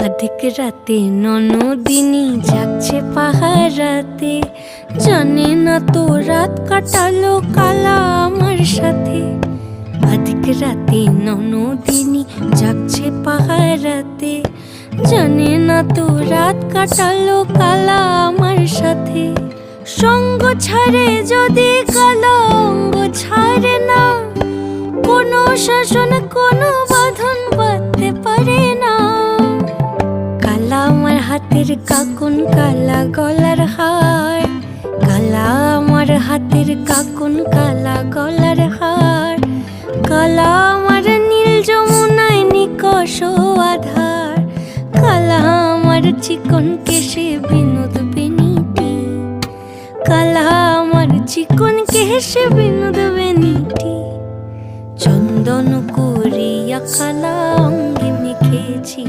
আধিক রাতে ননদিনী যাচ্ছে পাহারাতে, জানে না তো রাত কাটালো কালা আমার সাথে। আধিক রাতে ননদিনী যাচ্ছে পাহারাতে, জানে না তো রাত কাটালো কালা আমার সাথে। সঙ্গ ছাড়ে যদি কালা অঙ্গ ছাড়ে না, কোনো শাসন কোনো বাঁধন বাঁধতে পারে না। কালা আমার হাতের কাকুন কালা গলার হার, কালা আমার হাতের কাকুন কালা গলার হার। কালা আমার নীল যমুনায় নিকষ আধার, কালা আমার চিকন কেশে বিনোদ বেনিটি। কালা আমার চিকন কেশে বিনোদ বেনিটি। চন্দন করিয়া কালা অঙ্গে মেখেছি।